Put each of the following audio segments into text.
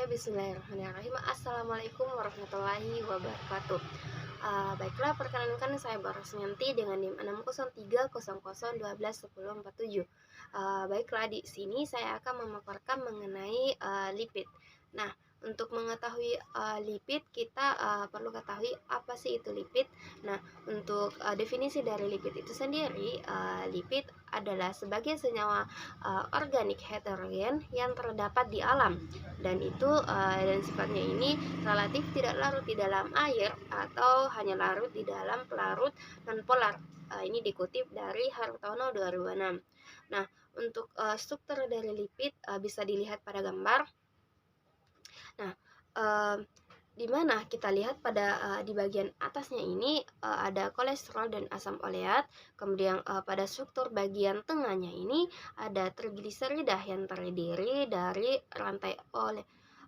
Oke, bismillahirrahmanirrahim. Assalamualaikum warahmatullahi wabarakatuh. Baiklah, perkenankan saya Barosnyanti dengan NIM 60300121047. Baiklah, di sini saya akan memaparkan mengenai lipid. Nah, untuk mengetahui lipid, kita perlu ketahui apa sih itu lipid. Nah, untuk definisi dari lipid itu sendiri, lipid adalah sebagai senyawa organik heterogen yang terdapat di alam, dan sifatnya ini relatif tidak larut di dalam air atau hanya larut di dalam pelarut nonpolar. Ini dikutip dari Hartono 2006. Nah, untuk struktur dari lipid bisa dilihat pada gambar. Nah, di mana kita lihat pada di bagian atasnya ini ada kolesterol dan asam oleat. Kemudian pada struktur bagian tengahnya ini ada trigliserida yang terdiri dari rantai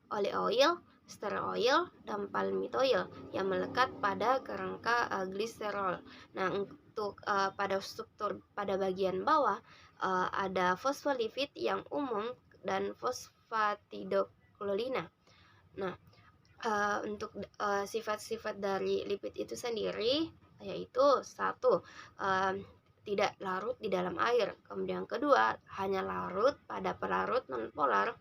oleoil, steroil, dan palmitoil yang melekat pada kerangka gliserol. Nah, untuk pada struktur pada bagian bawah ada fosfolipid yang umum dan fosfatidoglycerina. Nah, untuk sifat-sifat dari lipid itu sendiri yaitu satu, tidak larut di dalam air. Kemudian kedua, hanya larut pada pelarut nonpolar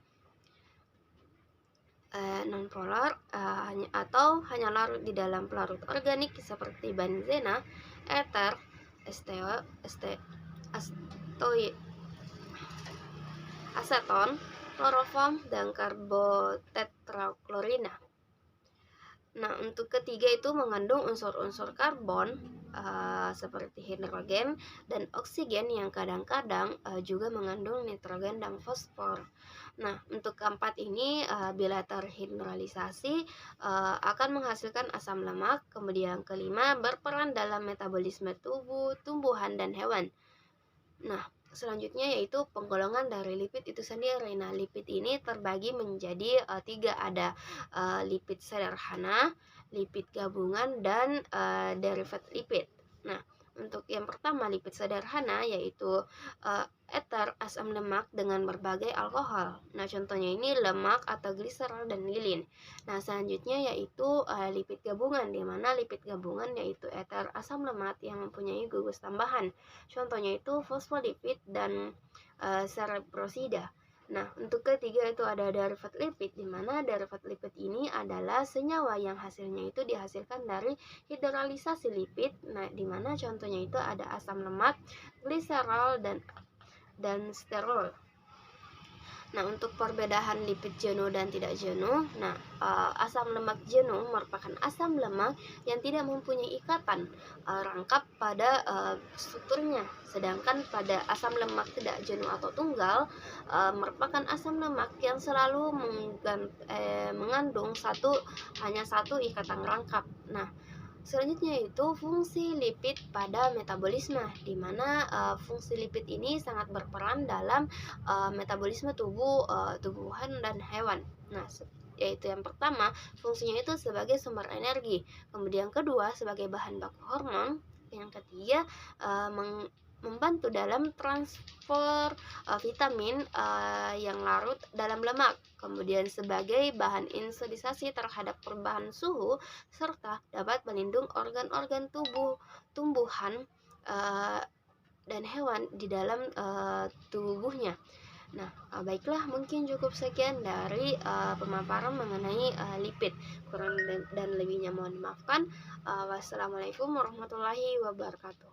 atau hanya larut di dalam pelarut organik seperti benzena, ether, aseton, kloroform, dan karbotetraklorina. Nah, untuk ketiga itu mengandung unsur-unsur karbon seperti hidrogen dan oksigen yang kadang-kadang juga mengandung nitrogen dan fosfor. Nah, untuk keempat ini bila terhidrolisasi akan menghasilkan asam lemak. Kemudian kelima, berperan dalam metabolisme tubuh, tumbuhan, dan hewan. Nah, selanjutnya yaitu penggolongan dari lipid itu sendiri. Nah, lipid ini terbagi menjadi tiga, ada lipid sederhana, lipid gabungan, dan derivat lipid. Nah, untuk yang pertama lipid sederhana yaitu ether, asam lemak dengan berbagai alkohol. Nah, contohnya ini lemak atau gliserol dan lilin. Nah, selanjutnya yaitu lipid gabungan, di mana lipid gabungan yaitu ether, asam lemak yang mempunyai gugus tambahan. Contohnya itu fosfolipid dan cerebrosida. Nah, untuk ketiga itu ada derivat lipid, di mana derivat lipid ini adalah senyawa yang hasilnya itu dihasilkan dari hidrolalisasi lipid. Nah, di mana contohnya itu ada asam lemak, gliserol, dan sterol. Nah, untuk perbedaan lipid jenuh dan tidak jenuh, asam lemak jenuh merupakan asam lemak yang tidak mempunyai ikatan rangkap pada strukturnya, sedangkan pada asam lemak tidak jenuh atau tunggal merupakan asam lemak yang selalu mengandung hanya satu ikatan rangkap. Nah, selanjutnya itu fungsi lipid pada metabolisme, di mana fungsi lipid ini sangat berperan dalam metabolisme tumbuhan dan hewan. Nah, yaitu yang pertama, fungsinya itu sebagai sumber energi. Kemudian kedua, sebagai bahan baku hormon. Yang ketiga, membantu dalam transfer vitamin yang larut dalam lemak. Kemudian sebagai bahan insulisasi terhadap perubahan suhu, serta dapat melindungi organ-organ tumbuhan dan hewan di dalam tubuhnya. Nah, baiklah, mungkin cukup sekian dari pemaparan mengenai lipid. Kurang dan lebihnya mohon dimaafkan. Wassalamualaikum warahmatullahi wabarakatuh.